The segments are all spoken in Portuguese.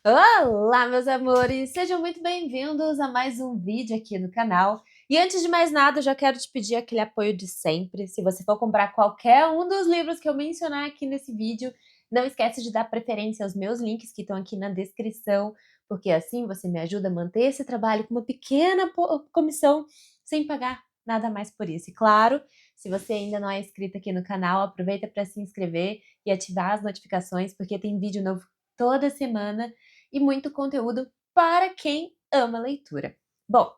Olá, meus amores! Sejam muito bem-vindos a mais um vídeo aqui no canal. E antes de mais nada, eu já quero te pedir aquele apoio de sempre. Se você for comprar qualquer um dos livros que eu mencionar aqui nesse vídeo, não esquece de dar preferência aos meus links que estão aqui na descrição, porque assim você me ajuda a manter esse trabalho com uma pequena comissão, sem pagar nada mais por isso. E claro, se você ainda não é inscrito aqui no canal, aproveita para se inscrever e ativar as notificações, porque tem vídeo novo toda semana e muito conteúdo para quem ama leitura. Bom,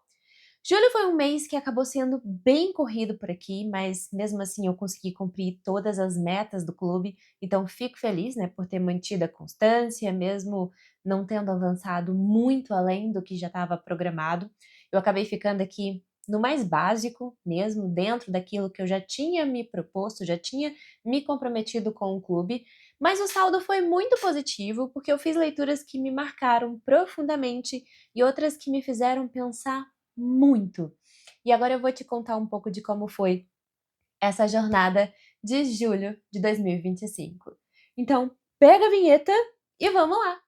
julho foi um mês que acabou sendo bem corrido por aqui, mas mesmo assim eu consegui cumprir todas as metas do clube, então fico feliz, né, por ter mantido a constância, mesmo não tendo avançado muito além do que já estava programado. Eu acabei ficando aqui no mais básico mesmo, dentro daquilo que eu já tinha me proposto, já tinha me comprometido com o clube, mas o saldo foi muito positivo, porque eu fiz leituras que me marcaram profundamente e outras que me fizeram pensar muito. E agora eu vou te contar um pouco de como foi essa jornada de julho de 2025. Então, pega a vinheta e vamos lá!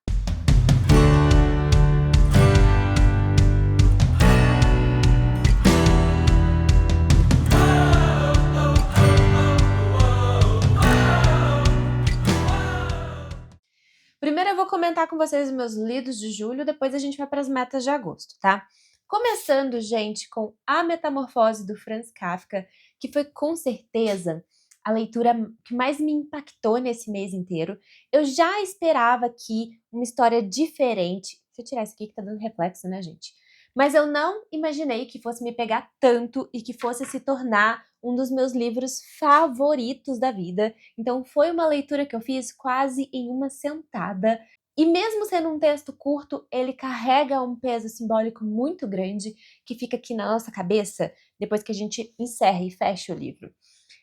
Primeiro eu vou comentar com vocês os meus lidos de julho, depois a gente vai para as metas de agosto, tá? Começando, gente, com A Metamorfose do Franz Kafka, que foi com certeza a leitura que mais me impactou nesse mês inteiro. Eu já esperava aqui uma história diferente. Deixa eu tirar isso aqui que tá dando reflexo, né, gente? Mas eu não imaginei que fosse me pegar tanto e que fosse se tornar um dos meus livros favoritos da vida. Então foi uma leitura que eu fiz quase em uma sentada. E mesmo sendo um texto curto, ele carrega um peso simbólico muito grande que fica aqui na nossa cabeça depois que a gente encerra e fecha o livro.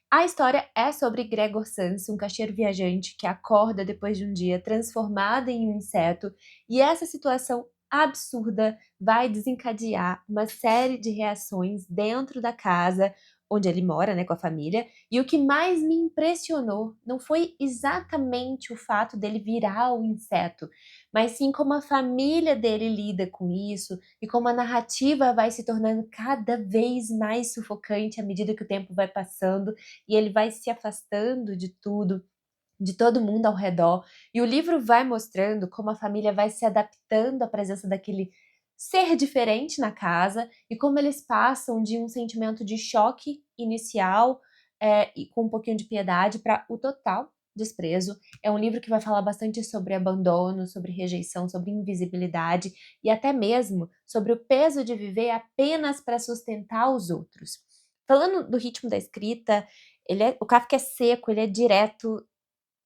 A história é sobre Gregor Samsa, um caixeiro viajante que acorda depois de um dia transformado em um inseto, e essa situação absurda vai desencadear uma série de reações dentro da casa onde ele mora, né, com a família. E o que mais me impressionou não foi exatamente o fato dele virar o inseto, mas sim como a família dele lida com isso e como a narrativa vai se tornando cada vez mais sufocante à medida que o tempo vai passando e ele vai se afastando de tudo, de todo mundo ao redor. E o livro vai mostrando como a família vai se adaptando à presença daquele ser diferente na casa e como eles passam de um sentimento de choque inicial, e com um pouquinho de piedade, para o total desprezo. É um livro que vai falar bastante sobre abandono, sobre rejeição, sobre invisibilidade e até mesmo sobre o peso de viver apenas para sustentar os outros. Falando do ritmo da escrita, o Kafka é seco, ele é direto,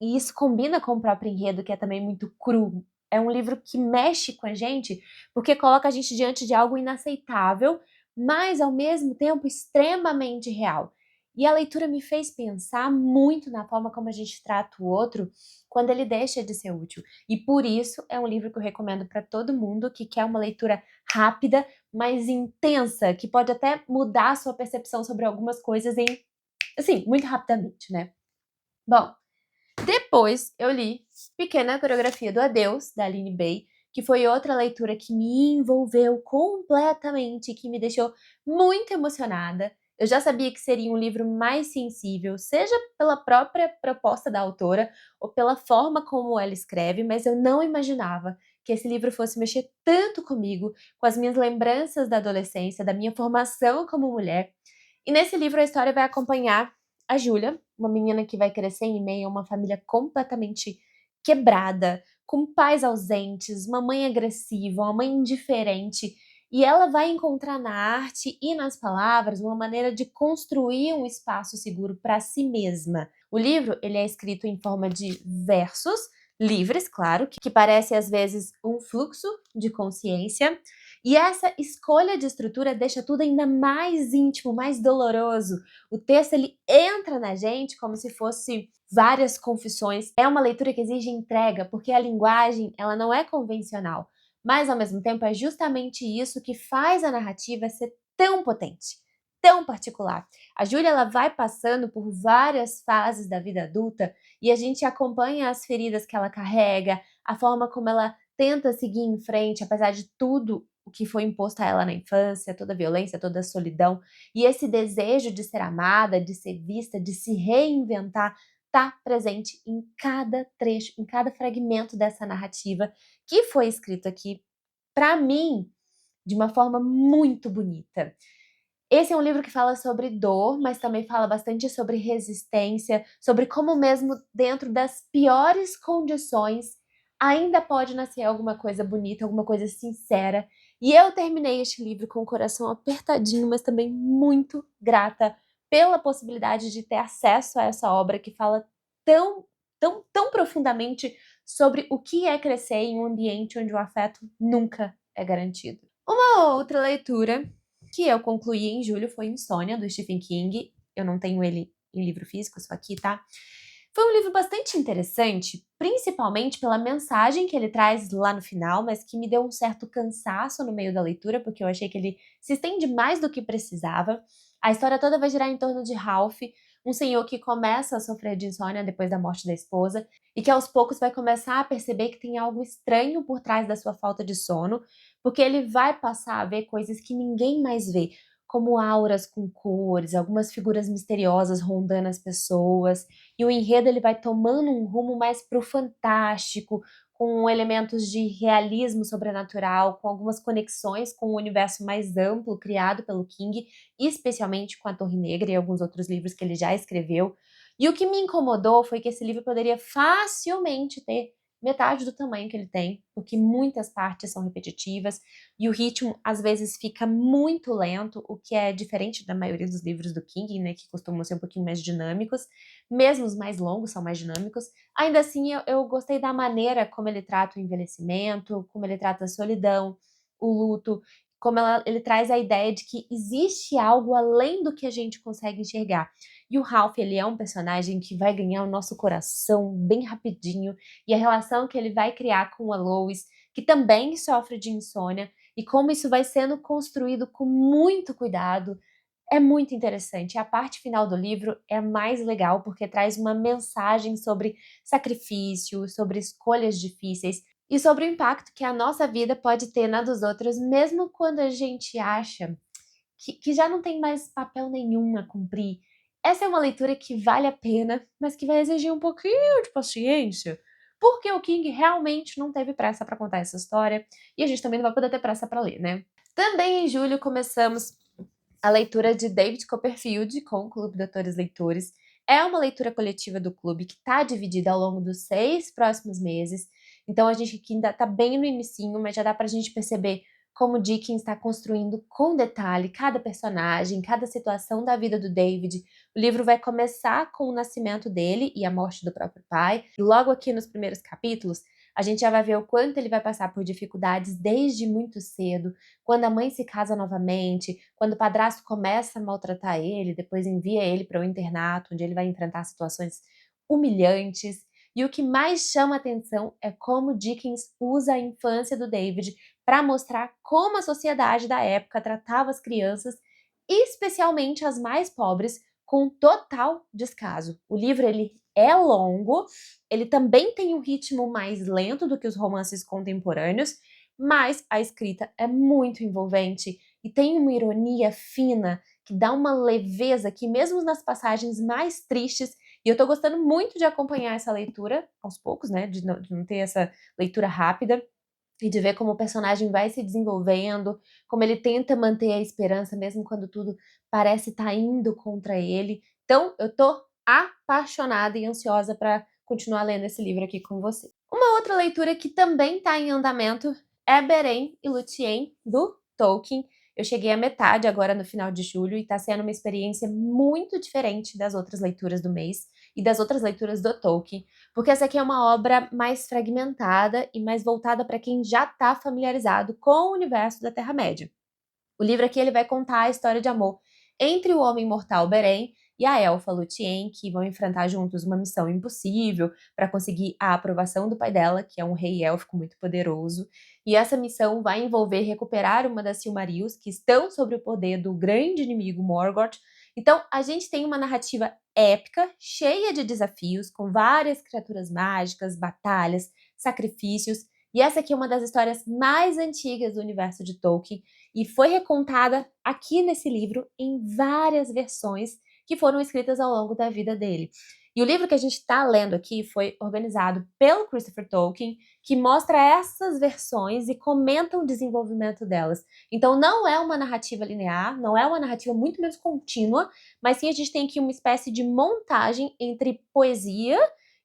e isso combina com o próprio enredo, que é também muito cru. É um livro que mexe com a gente, porque coloca a gente diante de algo inaceitável, mas ao mesmo tempo extremamente real. E a leitura me fez pensar muito na forma como a gente trata o outro quando ele deixa de ser útil. E por isso é um livro que eu recomendo para todo mundo que quer uma leitura rápida, mas intensa, que pode até mudar a sua percepção sobre algumas coisas assim, muito rapidamente, né? Bom, depois eu li Pequena Coreografia do Adeus, da Aline Bay, que foi outra leitura que me envolveu completamente, que me deixou muito emocionada. Eu já sabia que seria um livro mais sensível, seja pela própria proposta da autora ou pela forma como ela escreve, mas eu não imaginava que esse livro fosse mexer tanto comigo, com as minhas lembranças da adolescência, da minha formação como mulher. E nesse livro a história vai acompanhar a Júlia, uma menina que vai crescer em meio a uma família completamente quebrada, com pais ausentes, uma mãe agressiva, uma mãe indiferente, e ela vai encontrar na arte e nas palavras uma maneira de construir um espaço seguro para si mesma. O livro ele é escrito em forma de versos livres, claro, que parece às vezes um fluxo de consciência, e essa escolha de estrutura deixa tudo ainda mais íntimo, mais doloroso. O texto ele entra na gente como se fosse várias confissões. É uma leitura que exige entrega, porque a linguagem ela não é convencional, mas ao mesmo tempo é justamente isso que faz a narrativa ser tão potente, tão particular. A Júlia ela vai passando por várias fases da vida adulta e a gente acompanha as feridas que ela carrega, a forma como ela tenta seguir em frente, apesar de tudo o que foi imposto a ela na infância, toda a violência, toda a solidão, e esse desejo de ser amada, de ser vista, de se reinventar, está presente em cada trecho, em cada fragmento dessa narrativa que foi escrito aqui, para mim, de uma forma muito bonita. Esse é um livro que fala sobre dor, mas também fala bastante sobre resistência, sobre como mesmo dentro das piores condições ainda pode nascer alguma coisa bonita, alguma coisa sincera. E eu terminei este livro com o coração apertadinho, mas também muito grata pela possibilidade de ter acesso a essa obra que fala tão, tão profundamente sobre o que é crescer em um ambiente onde o afeto nunca é garantido. Uma outra leitura que eu concluí em julho foi Insônia, do Stephen King. Eu não tenho ele em livro físico, só aqui, tá? Foi um livro bastante interessante, principalmente pela mensagem que ele traz lá no final, mas que me deu um certo cansaço no meio da leitura, porque eu achei que ele se estende mais do que precisava. A história toda vai girar em torno de Ralph, um senhor que começa a sofrer de insônia depois da morte da esposa e que aos poucos vai começar a perceber que tem algo estranho por trás da sua falta de sono, porque ele vai passar a ver coisas que ninguém mais vê, como auras com cores, algumas figuras misteriosas rondando as pessoas, e o enredo ele vai tomando um rumo mais para o fantástico, com elementos de realismo sobrenatural, com algumas conexões com o universo mais amplo criado pelo King, especialmente com a Torre Negra e alguns outros livros que ele já escreveu. E o que me incomodou foi que esse livro poderia facilmente ter metade do tamanho que ele tem, porque muitas partes são repetitivas e o ritmo às vezes fica muito lento, o que é diferente da maioria dos livros do King, né, que costumam ser um pouquinho mais dinâmicos. Mesmo os mais longos são mais dinâmicos. Ainda assim, eu gostei da maneira como ele trata o envelhecimento, como ele trata a solidão, o luto, como ele traz a ideia de que existe algo além do que a gente consegue enxergar. E o Ralph, ele é um personagem que vai ganhar o nosso coração bem rapidinho, e a relação que ele vai criar com a Lois, que também sofre de insônia, e como isso vai sendo construído com muito cuidado, é muito interessante. A parte final do livro é a mais legal porque traz uma mensagem sobre sacrifício, sobre escolhas difíceis e sobre o impacto que a nossa vida pode ter na dos outros, mesmo quando a gente acha que já não tem mais papel nenhum a cumprir. Essa é uma leitura que vale a pena, mas que vai exigir um pouquinho de paciência, porque o King realmente não teve pressa para contar essa história e a gente também não vai poder ter pressa para ler, né? Também em julho começamos a leitura de David Copperfield com o Clube de Autores Leitores. É uma leitura coletiva do clube que está dividida ao longo dos 6 próximos meses. Então a gente aqui ainda está bem no inicinho, mas já dá para a gente perceber como Dickens está construindo com detalhe cada personagem, cada situação da vida do David. O livro vai começar com o nascimento dele e a morte do próprio pai. E logo aqui nos primeiros capítulos, a gente já vai ver o quanto ele vai passar por dificuldades desde muito cedo, quando a mãe se casa novamente, quando o padrasto começa a maltratar ele, depois envia ele para o internato, onde ele vai enfrentar situações humilhantes. E o que mais chama atenção é como Dickens usa a infância do David para mostrar como a sociedade da época tratava as crianças, especialmente as mais pobres, com total descaso. O livro ele é longo, ele também tem um ritmo mais lento do que os romances contemporâneos, mas a escrita é muito envolvente e tem uma ironia fina que dá uma leveza que mesmo nas passagens mais tristes, e eu tô gostando muito de acompanhar essa leitura aos poucos, né, de não ter essa leitura rápida, e de ver como o personagem vai se desenvolvendo, como ele tenta manter a esperança mesmo quando tudo parece estar indo contra ele. Então, eu tô apaixonada e ansiosa para continuar lendo esse livro aqui com você. Uma outra leitura que também está em andamento é Beren e Lúthien, do Tolkien. Eu cheguei à metade agora no final de julho e está sendo uma experiência muito diferente das outras leituras do mês e das outras leituras do Tolkien, porque essa aqui é uma obra mais fragmentada e mais voltada para quem já está familiarizado com o universo da Terra-média. O livro aqui ele vai contar a história de amor entre o homem mortal Beren e a elfa Lúthien, que vão enfrentar juntos uma missão impossível para conseguir a aprovação do pai dela, que é um rei élfico muito poderoso. E essa missão vai envolver recuperar uma das Silmarils que estão sob o poder do grande inimigo Morgoth. Então, a gente tem uma narrativa épica, cheia de desafios, com várias criaturas mágicas, batalhas, sacrifícios, E essa aqui é uma das histórias mais antigas do universo de Tolkien e foi recontada aqui nesse livro em várias versões que foram escritas ao longo da vida dele. E o livro que a gente está lendo aqui foi organizado pelo Christopher Tolkien, que mostra essas versões e comenta o desenvolvimento delas. Então não é uma narrativa linear, não é uma narrativa muito menos contínua, mas sim a gente tem aqui uma espécie de montagem entre poesia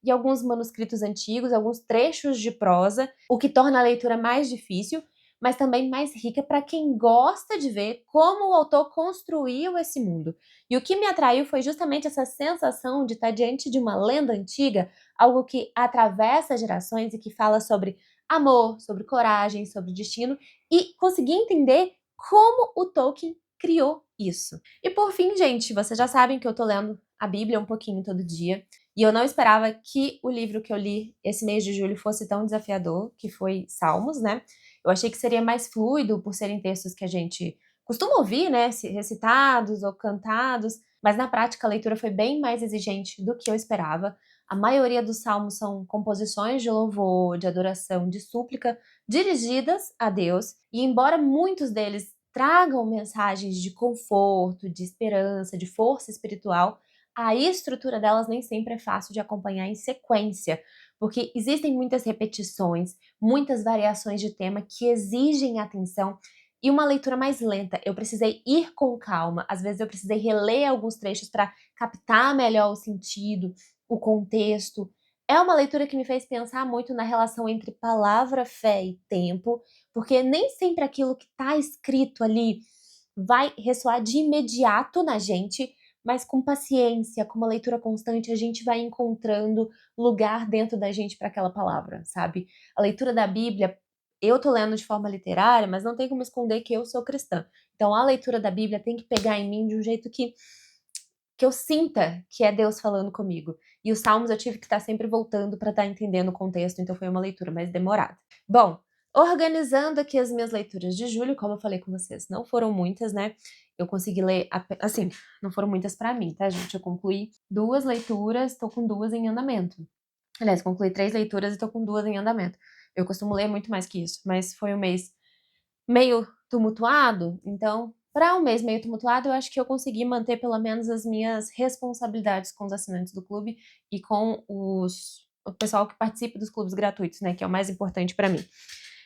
e alguns manuscritos antigos, alguns trechos de prosa, o que torna a leitura mais difícil, mas também mais rica para quem gosta de ver como o autor construiu esse mundo. E o que me atraiu foi justamente essa sensação de estar diante de uma lenda antiga, algo que atravessa gerações e que fala sobre amor, sobre coragem, sobre destino, e conseguir entender como o Tolkien criou isso. E por fim, gente, vocês já sabem que eu tô lendo a Bíblia um pouquinho todo dia, e eu não esperava que o livro que eu li esse mês de julho fosse tão desafiador, que foi Salmos, né? Eu achei que seria mais fluido por serem textos que a gente costuma ouvir, né, recitados ou cantados, mas na prática a leitura foi bem mais exigente do que eu esperava. A maioria dos salmos são composições de louvor, de adoração, de súplica, dirigidas a Deus, e embora muitos deles tragam mensagens de conforto, de esperança, de força espiritual, a estrutura delas nem sempre é fácil de acompanhar em sequência, porque existem muitas repetições, muitas variações de tema que exigem atenção e uma leitura mais lenta. Eu precisei ir com calma, às vezes eu precisei reler alguns trechos para captar melhor o sentido, o contexto. É uma leitura que me fez pensar muito na relação entre palavra, fé e tempo, porque nem sempre aquilo que está escrito ali vai ressoar de imediato na gente, mas com paciência, com uma leitura constante, a gente vai encontrando lugar dentro da gente para aquela palavra, sabe? A leitura da Bíblia, eu tô lendo de forma literária, mas não tem como esconder que eu sou cristã. Então a leitura da Bíblia tem que pegar em mim de um jeito que eu sinta que é Deus falando comigo. E os salmos eu tive que estar sempre voltando para estar entendendo o contexto, então foi uma leitura mais demorada. Bom, organizando aqui as minhas leituras de julho, como eu falei com vocês, não foram muitas, né? Eu consegui ler, assim, não foram muitas para mim, tá, gente? Eu concluí 2 leituras, tô com 2 em andamento. Aliás, concluí 3 leituras e tô com 2 em andamento. Eu costumo ler muito mais que isso, mas foi um mês meio tumultuado, então, para um mês meio tumultuado, eu acho que eu consegui manter pelo menos as minhas responsabilidades com os assinantes do clube e com o pessoal que participa dos clubes gratuitos, né, que é o mais importante para mim.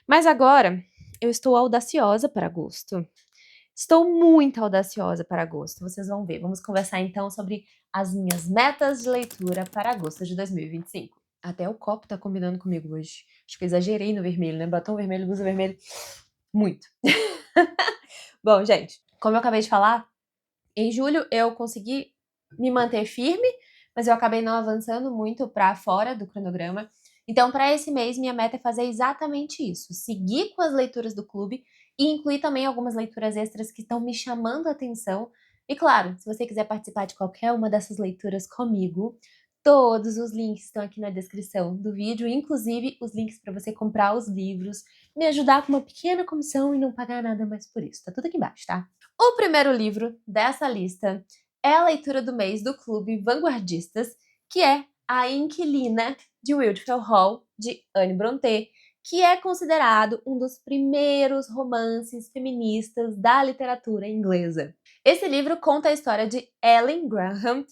Mas agora eu estou audaciosa para agosto. Estou muito audaciosa para agosto, vocês vão ver. Vamos conversar então sobre as minhas metas de leitura para agosto de 2025. Até o copo tá combinando comigo hoje. Acho que eu exagerei no vermelho, né? Batom vermelho, blusa vermelha. Muito. Bom, gente, como eu acabei de falar, em julho eu consegui me manter firme, mas eu acabei não avançando muito para fora do cronograma. Então, para esse mês, minha meta é fazer exatamente isso: seguir com as leituras do clube e incluir também algumas leituras extras que estão me chamando a atenção. E claro, se você quiser participar de qualquer uma dessas leituras comigo, todos os links estão aqui na descrição do vídeo, inclusive os links para você comprar os livros, me ajudar com uma pequena comissão e não pagar nada mais por isso. Tá tudo aqui embaixo, tá? O primeiro livro dessa lista é a leitura do mês do Clube Vanguardistas, que é A Inquilina, de Wildfell Hall, de Anne Brontë, que é considerado um dos primeiros romances feministas da literatura inglesa. Esse livro conta a história de Ellen Graham,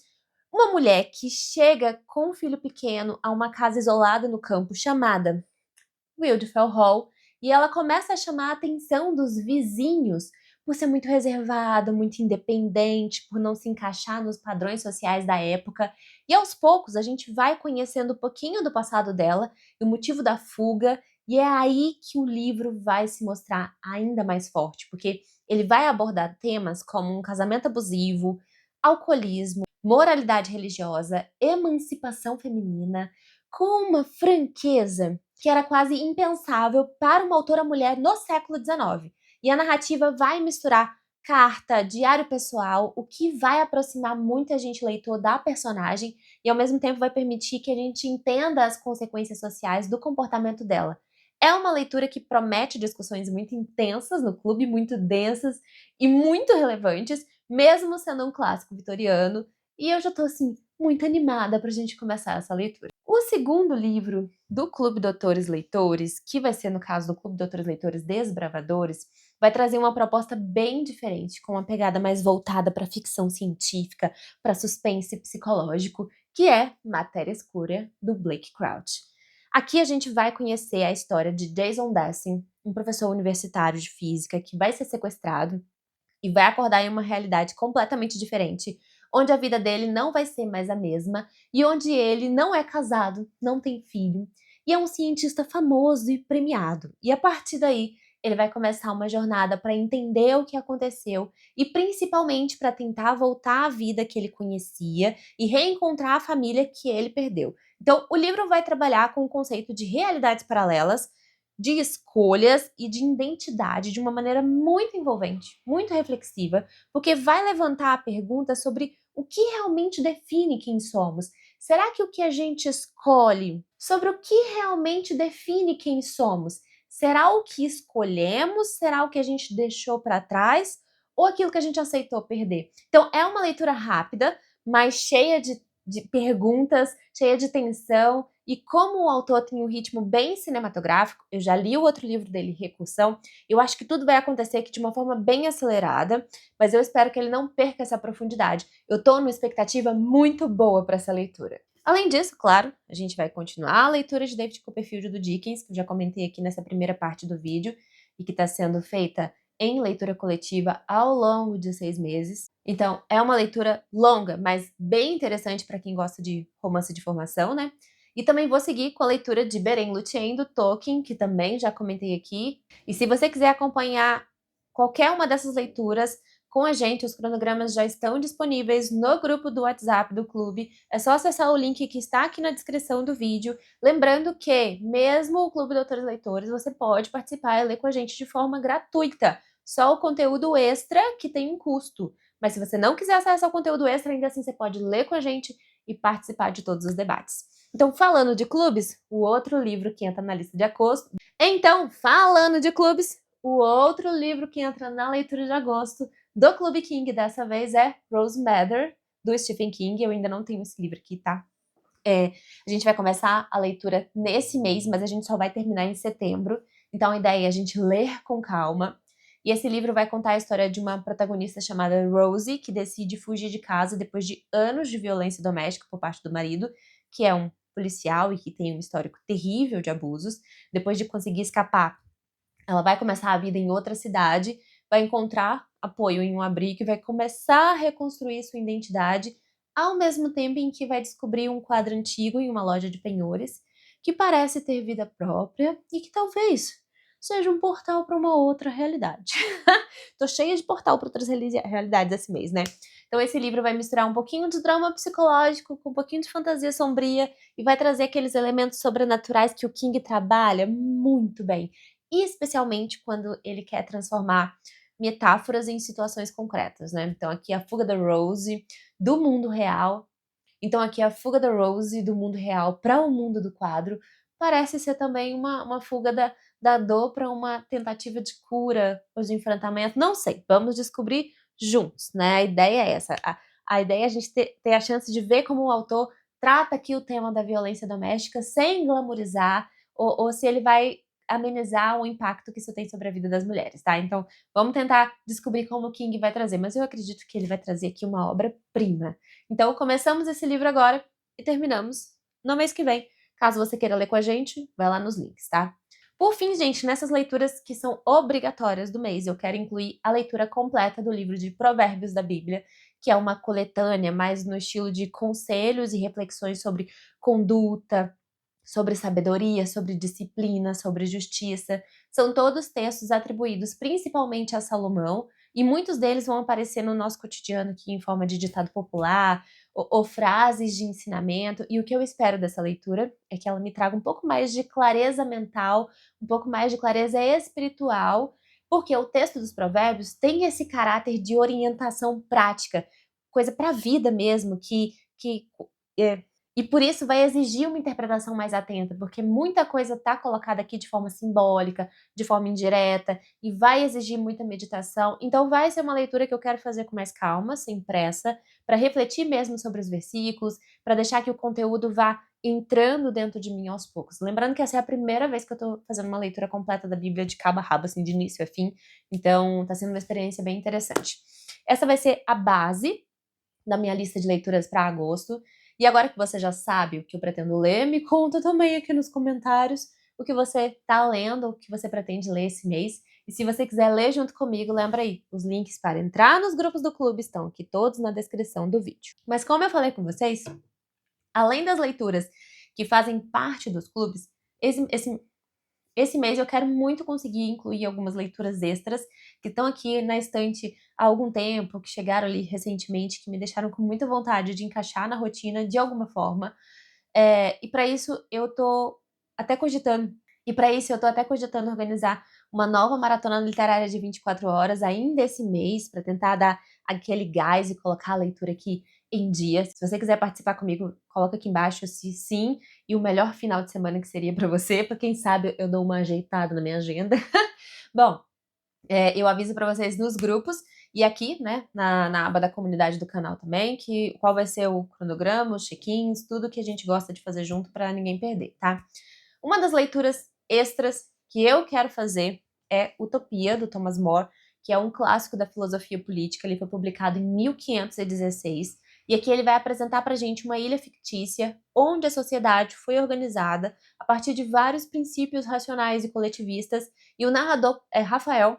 uma mulher que chega com um filho pequeno a uma casa isolada no campo chamada Wildfell Hall, e ela começa a chamar a atenção dos vizinhos por ser muito reservada, muito independente, por não se encaixar nos padrões sociais da época. E aos poucos a gente vai conhecendo um pouquinho do passado dela e o motivo da fuga, e é aí que o livro vai se mostrar ainda mais forte, porque ele vai abordar temas como um casamento abusivo, alcoolismo, moralidade religiosa, emancipação feminina, com uma franqueza que era quase impensável para uma autora mulher no século XIX. E a narrativa vai misturar carta, diário pessoal, o que vai aproximar muita gente leitor da personagem e ao mesmo tempo vai permitir que a gente entenda as consequências sociais do comportamento dela. É uma leitura que promete discussões muito intensas no clube, muito densas e muito relevantes, mesmo sendo um clássico vitoriano. E eu já tô assim, muito animada para a gente começar essa leitura. O segundo livro do Clube Doutores Leitores, que vai ser no caso do Clube Doutores Leitores Desbravadores, vai trazer uma proposta bem diferente, com uma pegada mais voltada para ficção científica, para suspense psicológico, que é Matéria Escura, do Blake Crouch. Aqui a gente vai conhecer a história de Jason Dassin, um professor universitário de física que vai ser sequestrado e vai acordar em uma realidade completamente diferente, onde a vida dele não vai ser mais a mesma e onde ele não é casado, não tem filho e é um cientista famoso e premiado. E a partir daí, ele vai começar uma jornada para entender o que aconteceu e principalmente para tentar voltar à vida que ele conhecia e reencontrar a família que ele perdeu. Então, o livro vai trabalhar com o conceito de realidades paralelas, de escolhas e de identidade de uma maneira muito envolvente, muito reflexiva, porque vai levantar a pergunta sobre o que realmente define quem somos. Será que o que a gente escolhe, sobre o que realmente define quem somos, será o que escolhemos? Será o que a gente deixou para trás? Ou aquilo que a gente aceitou perder? Então, é uma leitura rápida, mas cheia de perguntas, cheia de tensão, e como o autor tem um ritmo bem cinematográfico, eu já li o outro livro dele, Recursão, eu acho que tudo vai acontecer aqui de uma forma bem acelerada, mas eu espero que ele não perca essa profundidade. Eu tô numa expectativa muito boa para essa leitura. Além disso, claro, a gente vai continuar a leitura de David Copperfield do Dickens, que eu já comentei aqui nessa primeira parte do vídeo, e que está sendo feita em leitura coletiva ao longo de 6 meses. Então, é uma leitura longa, mas bem interessante para quem gosta de romance de formação, né? E também vou seguir com a leitura de Beren Lúthien do Tolkien, que também já comentei aqui. E se você quiser acompanhar qualquer uma dessas leituras com a gente, os cronogramas já estão disponíveis no grupo do WhatsApp do clube. É só acessar o link que está aqui na descrição do vídeo. Lembrando que, mesmo o Clube Doutores Leitores, você pode participar e ler com a gente de forma gratuita. Só o conteúdo extra que tem um custo. Mas se você não quiser acessar o conteúdo extra, ainda assim você pode ler com a gente e participar de todos os debates. Então, falando de clubes, o outro livro que entra na lista de agosto. Então, falando de clubes, o outro livro que entra na leitura de agosto do Clube King dessa vez é Rose Madder, do Stephen King. Eu ainda não tenho esse livro aqui, tá? A gente vai começar a leitura nesse mês, mas a gente só vai terminar em setembro. Então a ideia é a gente ler com calma. E esse livro vai contar a história de uma protagonista chamada Rosie, que decide fugir de casa depois de anos de violência doméstica por parte do marido, que é um policial e que tem um histórico terrível de abusos. Depois de conseguir escapar, ela vai começar a vida em outra cidade, vai encontrar apoio em um abrigo e vai começar a reconstruir sua identidade, ao mesmo tempo em que vai descobrir um quadro antigo em uma loja de penhores, que parece ter vida própria e que talvez seja um portal para uma outra realidade. Tô cheia de portal para outras realidades esse mês, né? Então esse livro vai misturar um pouquinho de drama psicológico com um pouquinho de fantasia sombria e vai trazer aqueles elementos sobrenaturais que o King trabalha muito bem, e especialmente quando ele quer transformar metáforas em situações concretas, né? Então aqui a fuga da Rose do mundo real. Então aqui a fuga da Rose do mundo real para o mundo do quadro parece ser também uma fuga da dor para uma tentativa de cura ou de enfrentamento. Não sei, vamos descobrir juntos, né? A ideia é essa. A ideia é a gente ter a chance de ver como o autor trata aqui o tema da violência doméstica sem glamorizar, ou se ele vai amenizar o impacto que isso tem sobre a vida das mulheres, tá? Então, vamos tentar descobrir como o King vai trazer, mas eu acredito que ele vai trazer aqui uma obra-prima. Então, começamos esse livro agora e terminamos no mês que vem. Caso você queira ler com a gente, vai lá nos links, tá? Por fim, gente, nessas leituras que são obrigatórias do mês, eu quero incluir a leitura completa do livro de Provérbios da Bíblia, que é uma coletânea mais no estilo de conselhos e reflexões sobre conduta, sobre sabedoria, sobre disciplina, sobre justiça. São todos textos atribuídos principalmente a Salomão, e muitos deles vão aparecer no nosso cotidiano aqui em forma de ditado popular ou frases de ensinamento. E o que eu espero dessa leitura é que ela me traga um pouco mais de clareza mental, um pouco mais de clareza espiritual, porque o texto dos Provérbios tem esse caráter de orientação prática, coisa para a vida mesmo, que é, E por isso vai exigir uma interpretação mais atenta, porque muita coisa está colocada aqui de forma simbólica, de forma indireta, e vai exigir muita meditação. Então vai ser uma leitura que eu quero fazer com mais calma, sem pressa, para refletir mesmo sobre os versículos, para deixar que o conteúdo vá entrando dentro de mim aos poucos. Lembrando que essa é a primeira vez que eu tô fazendo uma leitura completa da Bíblia de cabo a rabo, assim, de início a fim. Então tá sendo uma experiência bem interessante. Essa vai ser a base da minha lista de leituras para agosto. E agora que você já sabe o que eu pretendo ler, me conta também aqui nos comentários o que você está lendo, o que você pretende ler esse mês. E se você quiser ler junto comigo, lembra aí, os links para entrar nos grupos do clube estão aqui todos na descrição do vídeo. Mas como eu falei com vocês, além das leituras que fazem parte dos clubes, esse mês eu quero muito conseguir incluir algumas leituras extras que estão aqui na estante há algum tempo, que chegaram ali recentemente, que me deixaram com muita vontade de encaixar na rotina de alguma forma. E para isso eu tô até cogitando. Organizar uma nova maratona literária de 24 horas ainda esse mês, para tentar dar aquele gás e colocar a leitura aqui em dia. Se você quiser participar comigo, coloca aqui embaixo se sim e o melhor final de semana que seria para você, para quem sabe eu dou uma ajeitada na minha agenda. Bom, eu aviso para vocês nos grupos e aqui, né, na aba da comunidade do canal também, qual vai ser o cronograma, os check-ins, tudo que a gente gosta de fazer junto para ninguém perder, tá? Uma das leituras extras que eu quero fazer é Utopia, do Thomas More, que é um clássico da filosofia política. Ele foi publicado em 1516 e aqui ele vai apresentar pra gente uma ilha fictícia onde a sociedade foi organizada a partir de vários princípios racionais e coletivistas, e o narrador é Rafael,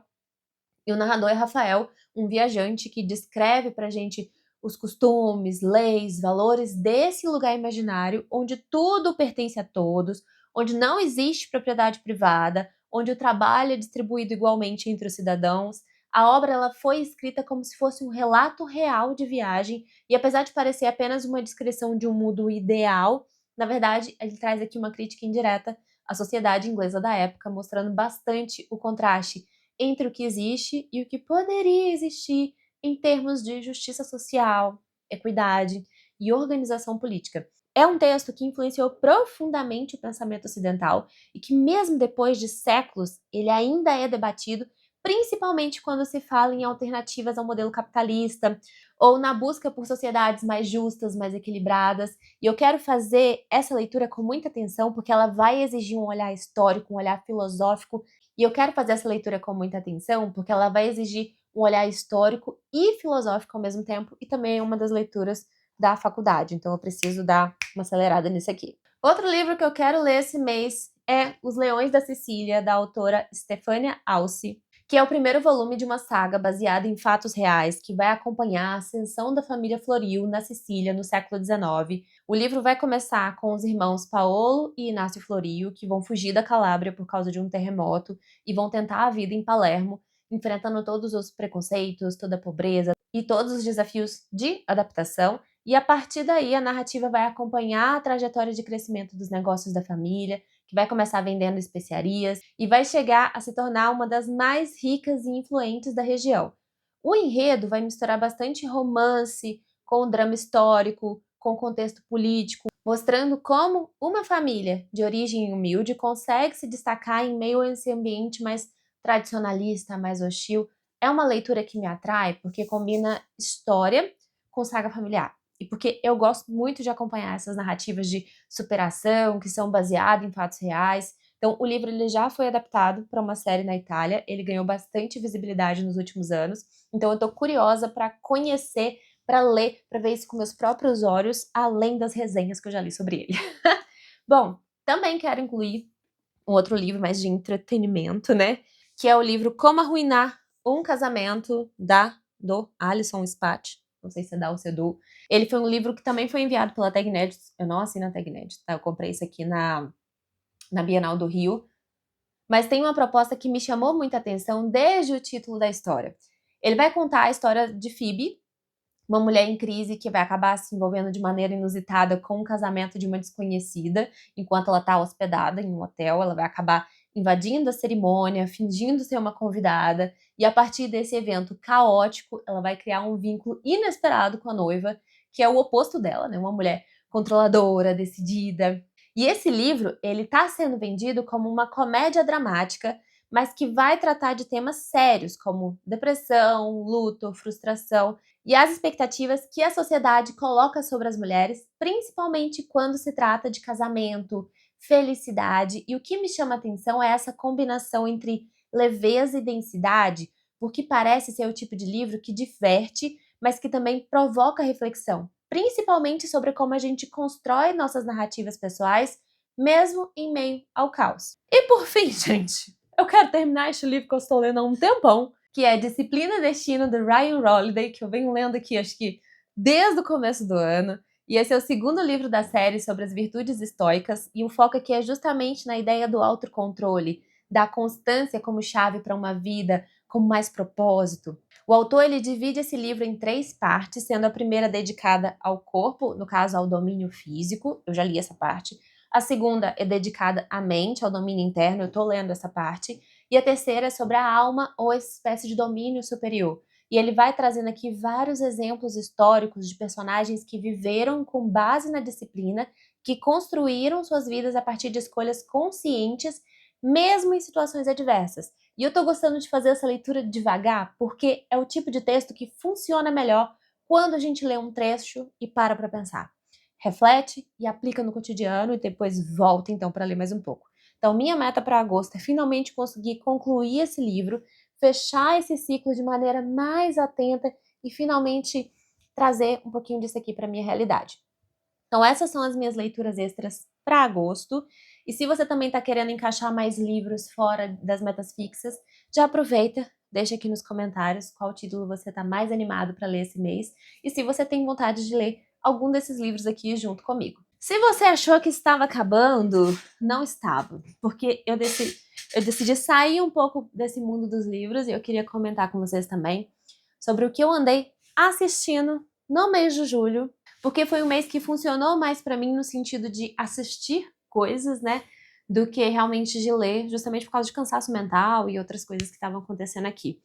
um viajante que descreve pra gente os costumes, leis, valores desse lugar imaginário onde tudo pertence a todos, onde não existe propriedade privada, onde o trabalho é distribuído igualmente entre os cidadãos. A obra ela foi escrita como se fosse um relato real de viagem e, apesar de parecer apenas uma descrição de um mundo ideal, na verdade ele traz aqui uma crítica indireta à sociedade inglesa da época, mostrando bastante o contraste entre o que existe e o que poderia existir em termos de justiça social, equidade e organização política. É um texto que influenciou profundamente o pensamento ocidental e que, mesmo depois de séculos, ele ainda é debatido, principalmente quando se fala em alternativas ao modelo capitalista ou na busca por sociedades mais justas, mais equilibradas. E eu quero fazer essa leitura com muita atenção porque ela vai exigir um olhar histórico, um olhar filosófico. E eu quero fazer essa leitura com muita atenção porque ela vai exigir um olhar histórico e filosófico ao mesmo tempo, e também é uma das leituras da faculdade, então eu preciso dar uma acelerada nisso aqui. Outro livro que eu quero ler esse mês é Os Leões da Sicília, da autora Stefania Alci, que é o primeiro volume de uma saga baseada em fatos reais que vai acompanhar a ascensão da família Florio na Sicília no século XIX. O livro vai começar com os irmãos Paolo e Inácio Florio, que vão fugir da Calábria por causa de um terremoto e vão tentar a vida em Palermo, enfrentando todos os preconceitos, toda a pobreza e todos os desafios de adaptação. E a partir daí a narrativa vai acompanhar a trajetória de crescimento dos negócios da família, que vai começar vendendo especiarias e vai chegar a se tornar uma das mais ricas e influentes da região. O enredo vai misturar bastante romance com drama histórico, com contexto político, mostrando como uma família de origem humilde consegue se destacar em meio a esse ambiente mais tradicionalista, mais hostil. É uma leitura que me atrai porque combina história com saga familiar. E porque eu gosto muito de acompanhar essas narrativas de superação, que são baseadas em fatos reais. Então, o livro ele já foi adaptado para uma série na Itália, ele ganhou bastante visibilidade nos últimos anos. Então, eu estou curiosa para conhecer, para ler, para ver isso com meus próprios olhos, além das resenhas que eu já li sobre ele. Bom, também quero incluir um outro livro mais de entretenimento, né? Que é o livro Como Arruinar um Casamento, do Alison Spatch. Não sei se é da ou se é do. Ele foi um livro que também foi enviado pela TagNet. Eu não assino a TagNet, tá? Eu comprei isso aqui na Bienal do Rio. Mas tem uma proposta que me chamou muita atenção desde o título da história. Ele vai contar a história de Phoebe, uma mulher em crise que vai acabar se envolvendo de maneira inusitada com o casamento de uma desconhecida, enquanto ela está hospedada em um hotel. Ela vai acabar invadindo a cerimônia, fingindo ser uma convidada, e a partir desse evento caótico, ela vai criar um vínculo inesperado com a noiva, que é o oposto dela, né? Uma mulher controladora, decidida. E esse livro, ele está sendo vendido como uma comédia dramática, mas que vai tratar de temas sérios, como depressão, luto, frustração e as expectativas que a sociedade coloca sobre as mulheres, principalmente quando se trata de casamento, felicidade. E o que me chama a atenção é essa combinação entre leveza e densidade, porque parece ser o tipo de livro que diverte, mas que também provoca reflexão, principalmente sobre como a gente constrói nossas narrativas pessoais, mesmo em meio ao caos. E por fim, gente, eu quero terminar este livro que eu estou lendo há um tempão, que é Disciplina e Destino, de Ryan Holiday, que eu venho lendo aqui, acho que desde o começo do ano. E esse é o segundo livro da série sobre as virtudes estoicas, e o foco aqui é justamente na ideia do autocontrole, da constância como chave para uma vida com mais propósito. O autor ele divide esse livro em 3 partes, sendo a primeira dedicada ao corpo, no caso ao domínio físico, eu já li essa parte. A segunda é dedicada à mente, ao domínio interno, eu estou lendo essa parte. E a terceira é sobre a alma ou essa espécie de domínio superior. E ele vai trazendo aqui vários exemplos históricos de personagens que viveram com base na disciplina, que construíram suas vidas a partir de escolhas conscientes, mesmo em situações adversas. E eu tô gostando de fazer essa leitura devagar, porque é o tipo de texto que funciona melhor quando a gente lê um trecho e para pensar. Reflete e aplica no cotidiano e depois volta então para ler mais um pouco. Então, minha meta para agosto é finalmente conseguir concluir esse livro, fechar esse ciclo de maneira mais atenta e finalmente trazer um pouquinho disso aqui para minha realidade. Então, essas são as minhas leituras extras para agosto. E se você também está querendo encaixar mais livros fora das metas fixas, já aproveita, deixa aqui nos comentários qual título você está mais animado para ler esse mês e se você tem vontade de ler algum desses livros aqui junto comigo. Se você achou que estava acabando, não estava, porque eu decidi sair um pouco desse mundo dos livros e eu queria comentar com vocês também sobre o que eu andei assistindo no mês de julho, porque foi um mês que funcionou mais para mim no sentido de assistir coisas, né, do que realmente de ler, justamente por causa de cansaço mental e outras coisas que estavam acontecendo aqui.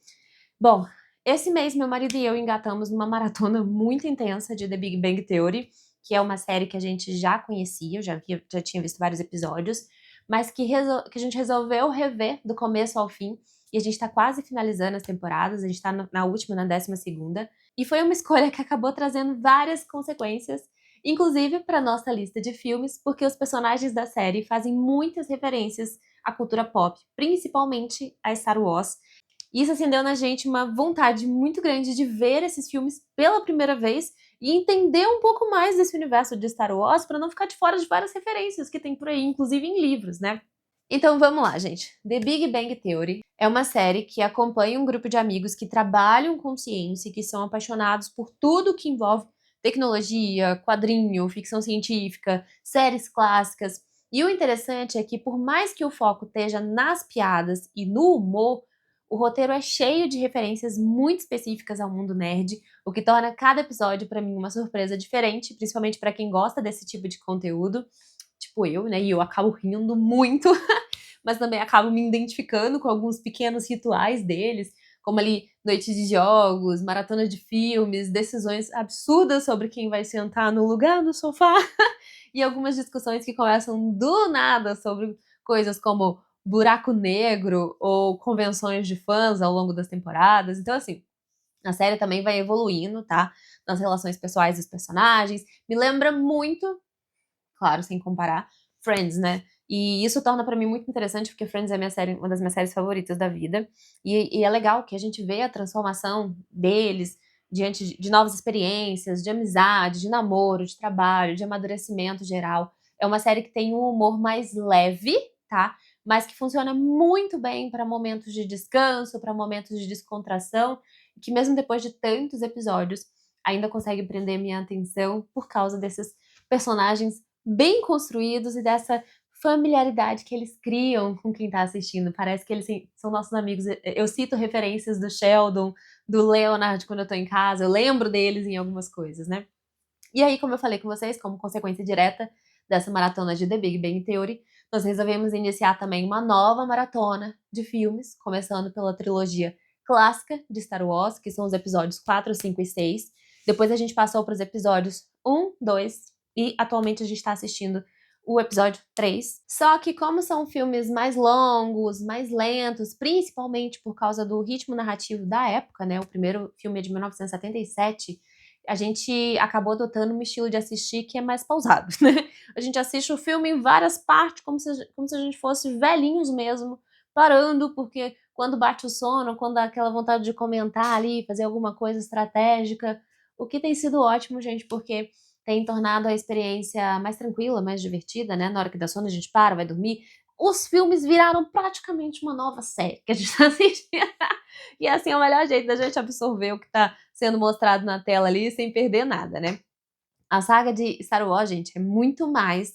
Bom, esse mês meu marido e eu engatamos numa maratona muito intensa de The Big Bang Theory, que é uma série que a gente já conhecia, já tinha visto vários episódios, mas que a gente resolveu rever do começo ao fim, e a gente tá quase finalizando as temporadas, a gente tá na última, na 12ª, e foi uma escolha que acabou trazendo várias consequências, inclusive para nossa lista de filmes, porque os personagens da série fazem muitas referências à cultura pop, principalmente a Star Wars. Isso acendeu na gente uma vontade muito grande de ver esses filmes pela primeira vez e entender um pouco mais desse universo de Star Wars para não ficar de fora de várias referências que tem por aí, inclusive em livros, né? Então vamos lá, gente. The Big Bang Theory é uma série que acompanha um grupo de amigos que trabalham com ciência e que são apaixonados por tudo que envolve tecnologia, quadrinho, ficção científica, séries clássicas. E o interessante é que, por mais que o foco esteja nas piadas e no humor, o roteiro é cheio de referências muito específicas ao mundo nerd, o que torna cada episódio para mim uma surpresa diferente, principalmente para quem gosta desse tipo de conteúdo, tipo eu, né? E eu acabo rindo muito, mas também acabo me identificando com alguns pequenos rituais deles, como ali noites de jogos, maratonas de filmes, decisões absurdas sobre quem vai sentar no lugar do sofá e algumas discussões que começam do nada sobre coisas como buraco negro ou convenções de fãs ao longo das temporadas. Então, assim, a série também vai evoluindo, tá? Nas relações pessoais dos personagens. Me lembra muito, claro, sem comparar, Friends, né? E isso torna pra mim muito interessante, porque Friends é uma das minhas séries favoritas da vida. E é legal que a gente vê a transformação deles diante de novas experiências, de amizade, de namoro, de trabalho, de amadurecimento geral. É uma série que tem um humor mais leve, tá? Mas que funciona muito bem para momentos de descanso, para momentos de descontração, e que mesmo depois de tantos episódios, ainda consegue prender minha atenção por causa desses personagens bem construídos e dessa familiaridade que eles criam com quem tá assistindo. Parece que eles são nossos amigos. Eu cito referências do Sheldon, do Leonard quando eu tô em casa, eu lembro deles em algumas coisas, né? E aí, como eu falei com vocês, como consequência direta dessa maratona de The Big Bang Theory, nós resolvemos iniciar também uma nova maratona de filmes, começando pela trilogia clássica de Star Wars, que são os episódios 4, 5 e 6. Depois a gente passou para os episódios 1, 2 e atualmente a gente tá assistindo o episódio 3. Só que como são filmes mais longos, mais lentos, principalmente por causa do ritmo narrativo da época, né? O primeiro filme é de 1977, a gente acabou adotando um estilo de assistir que é mais pausado, né? A gente assiste o filme em várias partes, como se a gente fosse velhinhos mesmo, parando, porque quando bate o sono, quando dá aquela vontade de comentar ali, fazer alguma coisa estratégica, o que tem sido ótimo, gente, porque tem tornado a experiência mais tranquila, mais divertida, né? Na hora que dá sono, a gente para, vai dormir. Os filmes viraram praticamente uma nova série que a gente tá assistindo. E assim é o melhor jeito da gente absorver o que tá sendo mostrado na tela ali sem perder nada, né? A saga de Star Wars, gente, é muito mais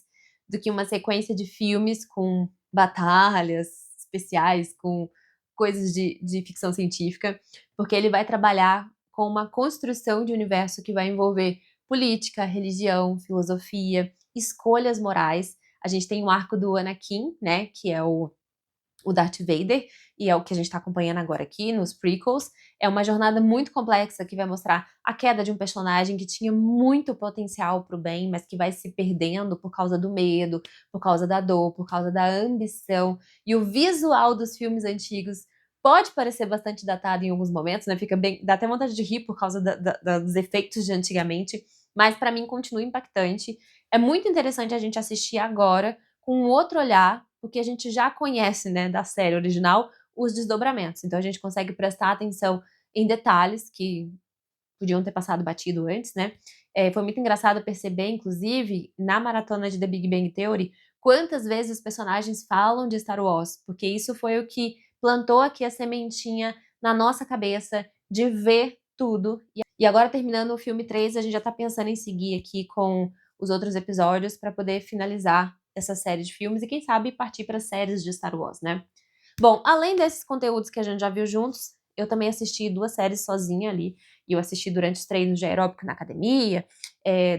do que uma sequência de filmes com batalhas especiais, com coisas de ficção científica, porque ele vai trabalhar com uma construção de universo que vai envolver política, religião, filosofia, escolhas morais. A gente tem o arco do Anakin, né, que é o Darth Vader, e é o que a gente está acompanhando agora aqui nos prequels. É uma jornada muito complexa que vai mostrar a queda de um personagem que tinha muito potencial para o bem, mas que vai se perdendo por causa do medo, por causa da dor, por causa da ambição. E o visual dos filmes antigos pode parecer bastante datado em alguns momentos, né? Fica bem, dá até vontade de rir por causa dos efeitos de antigamente, mas para mim continua impactante. É muito interessante a gente assistir agora com um outro olhar, porque a gente já conhece, né, da série original, os desdobramentos. Então a gente consegue prestar atenção em detalhes que podiam ter passado batido antes, né? Foi muito engraçado perceber, inclusive, na maratona de The Big Bang Theory, quantas vezes os personagens falam de Star Wars, porque isso foi o que plantou aqui a sementinha na nossa cabeça de ver tudo. E agora, terminando o filme 3, a gente já tá pensando em seguir aqui com os outros episódios para poder finalizar essa série de filmes e, quem sabe, partir para séries de Star Wars, né? Bom, além desses conteúdos que a gente já viu juntos, eu também assisti 2 séries sozinha ali. E eu assisti durante os treinos de aeróbico na academia,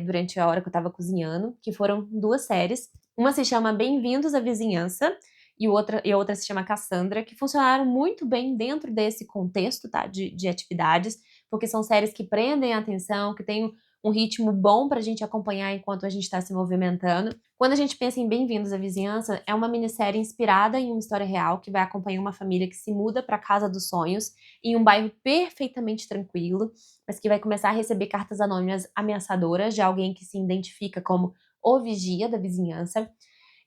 durante a hora que eu estava cozinhando, que foram 2 séries. Uma se chama Bem-vindos à Vizinhança e a outra se chama Cassandra, que funcionaram muito bem dentro desse contexto, tá, de atividades, porque são séries que prendem a atenção, que têm um ritmo bom pra gente acompanhar enquanto a gente está se movimentando. Quando a gente pensa em Bem-vindos à Vizinhança, é uma minissérie inspirada em uma história real que vai acompanhar uma família que se muda para a Casa dos Sonhos, em um bairro perfeitamente tranquilo, mas que vai começar a receber cartas anônimas ameaçadoras de alguém que se identifica como o vigia da vizinhança.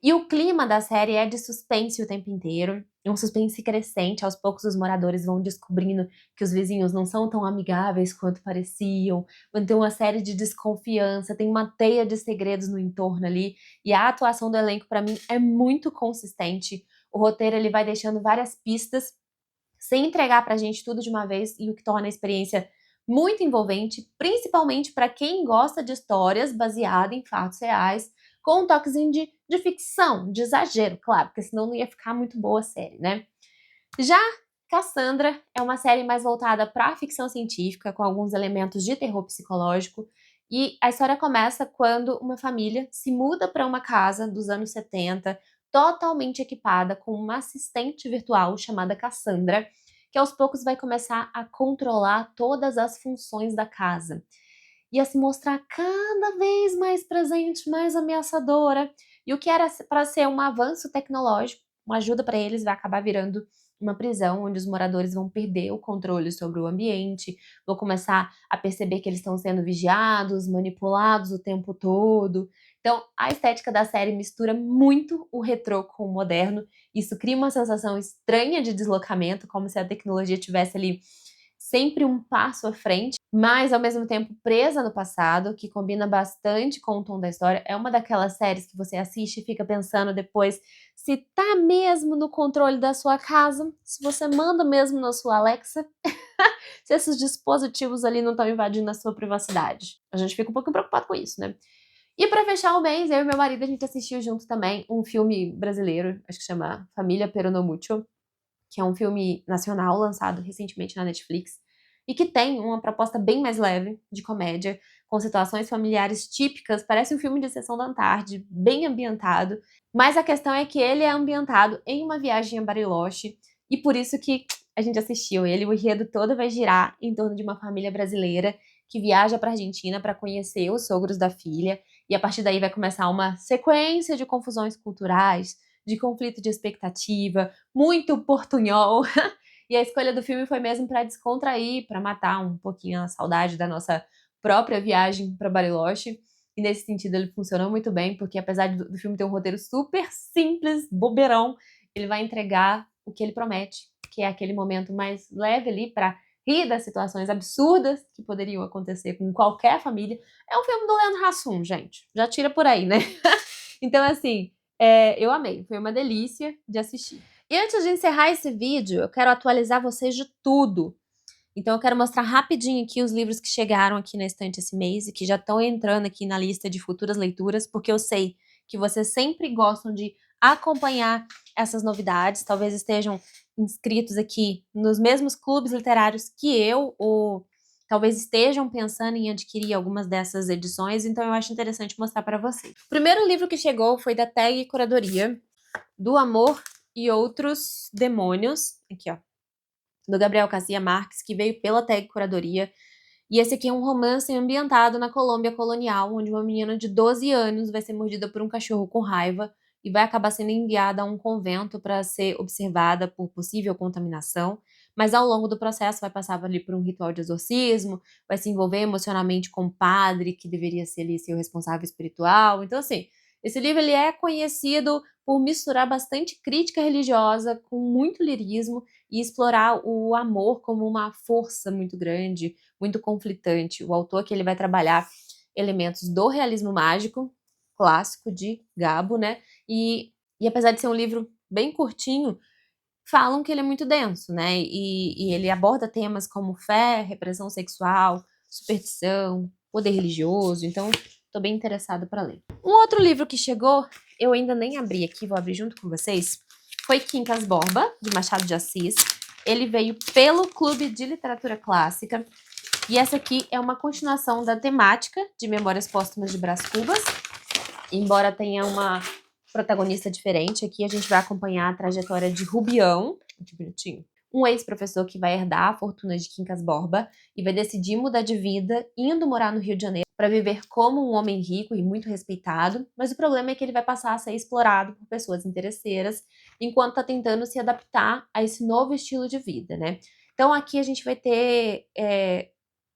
E o clima da série é de suspense o tempo inteiro, é um suspense crescente. Aos poucos os moradores vão descobrindo que os vizinhos não são tão amigáveis quanto pareciam, vão ter uma série de desconfiança, tem uma teia de segredos no entorno ali, e a atuação do elenco para mim é muito consistente. O roteiro ele vai deixando várias pistas sem entregar pra gente tudo de uma vez, e o que torna a experiência muito envolvente, principalmente para quem gosta de histórias baseadas em fatos reais, com um toquezinho de ficção, de exagero, claro, porque senão não ia ficar muito boa a série, né? Já Cassandra é uma série mais voltada para a ficção científica, com alguns elementos de terror psicológico, e a história começa quando uma família se muda para uma casa dos anos 70, totalmente equipada com uma assistente virtual chamada Cassandra, que aos poucos vai começar a controlar todas as funções da casa e a se mostrar cada vez mais presente, mais ameaçadora. E o que era para ser um avanço tecnológico, uma ajuda para eles, vai acabar virando uma prisão onde os moradores vão perder o controle sobre o ambiente, vão começar a perceber que eles estão sendo vigiados, manipulados o tempo todo. Então, a estética da série mistura muito o retrô com o moderno. Isso cria uma sensação estranha de deslocamento, como se a tecnologia tivesse ali sempre um passo à frente, mas ao mesmo tempo presa no passado, que combina bastante com o tom da história. É uma daquelas séries que você assiste e fica pensando depois se tá mesmo no controle da sua casa, se você manda mesmo na sua Alexa, se esses dispositivos ali não estão invadindo a sua privacidade. A gente fica um pouco preocupado com isso, né? E pra fechar o mês, eu e meu marido, a gente assistiu junto também um filme brasileiro, acho que chama Família Peronomútil, que é um filme nacional lançado recentemente na Netflix e que tem uma proposta bem mais leve, de comédia, com situações familiares típicas. Parece um filme de sessão da tarde, bem ambientado, mas a questão é que ele é ambientado em uma viagem a Bariloche, e por isso que a gente assistiu ele. O enredo todo vai girar em torno de uma família brasileira que viaja para a Argentina para conhecer os sogros da filha, E a partir daí vai começar uma sequência de confusões culturais, de conflito de expectativa, muito portunhol. E a escolha do filme foi mesmo para descontrair, para matar um pouquinho a saudade da nossa própria viagem para Bariloche. E nesse sentido ele funcionou muito bem, porque apesar do filme ter um roteiro super simples, bobeirão, ele vai entregar o que ele promete, que é aquele momento mais leve ali para rir das situações absurdas que poderiam acontecer com qualquer família. É um filme do Leandro Hassum, gente. Já tira por aí, né? Então, assim, eu amei. Foi uma delícia de assistir. E antes de encerrar esse vídeo, eu quero atualizar vocês de tudo. Então eu quero mostrar rapidinho aqui os livros que chegaram aqui na estante esse mês e que já estão entrando aqui na lista de futuras leituras, porque eu sei que vocês sempre gostam de acompanhar essas novidades, talvez estejam inscritos aqui nos mesmos clubes literários que eu, ou talvez estejam pensando em adquirir algumas dessas edições, então eu acho interessante mostrar para vocês. O primeiro livro que chegou foi da Tag Curadoria, Do Amor e Outros Demônios, aqui ó, do Gabriel Garcia Marques, que veio pela Tag Curadoria. E esse aqui é um romance ambientado na Colômbia colonial, onde uma menina de 12 anos vai ser mordida por um cachorro com raiva e vai acabar sendo enviada a um convento para ser observada por possível contaminação. Mas ao longo do processo vai passar ali por um ritual de exorcismo, vai se envolver emocionalmente com o padre, que deveria ser ali seu responsável espiritual. Então, assim, esse livro ele é conhecido por misturar bastante crítica religiosa com muito lirismo e explorar o amor como uma força muito grande, muito conflitante. O autor que ele vai trabalhar elementos do realismo mágico, clássico de Gabo, né? E apesar de ser um livro bem curtinho, falam que ele é muito denso, né? E ele aborda temas como fé, repressão sexual, superstição, poder religioso. Então, tô bem interessada para ler. Um outro livro que chegou, eu ainda nem abri aqui, vou abrir junto com vocês, foi Quincas Borba, de Machado de Assis. Ele veio pelo Clube de Literatura Clássica. E essa aqui é uma continuação da temática de Memórias Póstumas de Brás Cubas. Embora tenha uma protagonista diferente, aqui a gente vai acompanhar a trajetória de Rubião, que bonitinho, um ex-professor que vai herdar a fortuna de Quincas Borba e vai decidir mudar de vida, indo morar no Rio de Janeiro para viver como um homem rico e muito respeitado, mas o problema é que ele vai passar a ser explorado por pessoas interesseiras enquanto está tentando se adaptar a esse novo estilo de vida, né? Então aqui a gente vai ter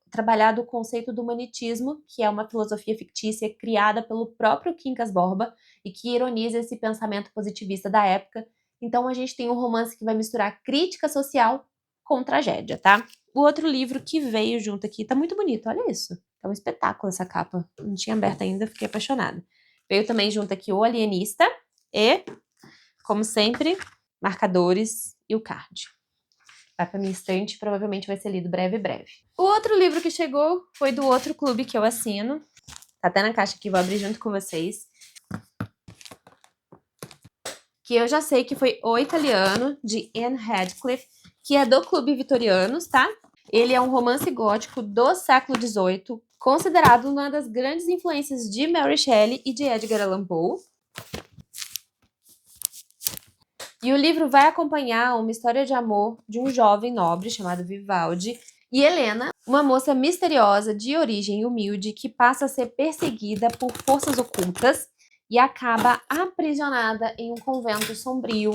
trabalhado o conceito do humanitismo, que é uma filosofia fictícia criada pelo próprio Quincas Borba e que ironiza esse pensamento positivista da época. Então a gente tem um romance que vai misturar crítica social com tragédia, tá? O outro livro que veio junto aqui tá muito bonito, olha isso. Tá um espetáculo essa capa. Não tinha aberta ainda, fiquei apaixonada. Veio também junto aqui O Alienista e, como sempre, marcadores e o card. Vai pra minha estante, provavelmente vai ser lido breve. O outro livro que chegou foi do outro clube que eu assino. Tá até na caixa aqui, vou abrir junto com vocês. Que eu já sei que foi O Italiano, de Anne Radcliffe, que é do Clube Vitorianos, tá? Ele é um romance gótico do século XVIII, considerado uma das grandes influências de Mary Shelley e de Edgar Allan Poe. E o livro vai acompanhar uma história de amor de um jovem nobre chamado Vivaldi e Helena, uma moça misteriosa de origem humilde que passa a ser perseguida por forças ocultas e acaba aprisionada em um convento sombrio.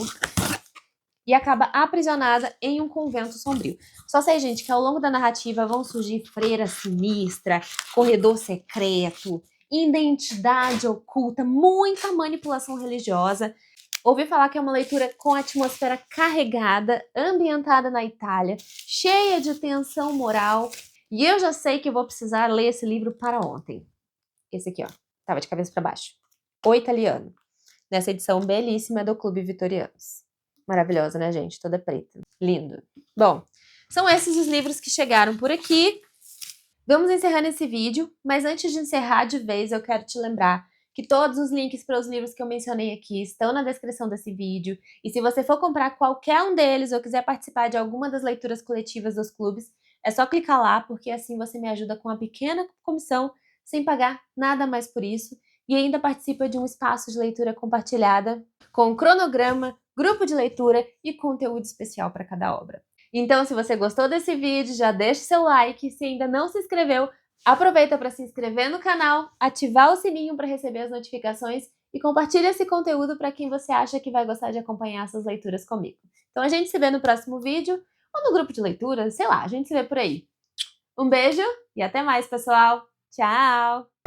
Só sei, gente, que ao longo da narrativa vão surgir freira sinistra, corredor secreto, identidade oculta, muita manipulação religiosa. Ouvi falar que é uma leitura com atmosfera carregada, ambientada na Itália, cheia de tensão moral. E eu já sei que vou precisar ler esse livro para ontem. Esse aqui, ó. Tava de cabeça para baixo. O Italiano. Nessa edição belíssima do Clube Vitorianos. Maravilhosa, né, gente? Toda preta. Lindo. Bom, são esses os livros que chegaram por aqui. Vamos encerrando esse vídeo, mas antes de encerrar de vez, eu quero te lembrar que todos os links para os livros que eu mencionei aqui estão na descrição desse vídeo. E se você for comprar qualquer um deles ou quiser participar de alguma das leituras coletivas dos clubes, é só clicar lá, porque assim você me ajuda com uma pequena comissão, sem pagar nada mais por isso. E ainda participa de um espaço de leitura compartilhada, com cronograma, grupo de leitura e conteúdo especial para cada obra. Então, se você gostou desse vídeo, já deixa seu like. Se ainda não se inscreveu, Aproveita para se inscrever no canal, ativar o sininho para receber as notificações e compartilha esse conteúdo para quem você acha que vai gostar de acompanhar essas leituras comigo. Então a gente se vê no próximo vídeo ou no grupo de leitura, sei lá, a gente se vê por aí. Um beijo e até mais, pessoal! Tchau!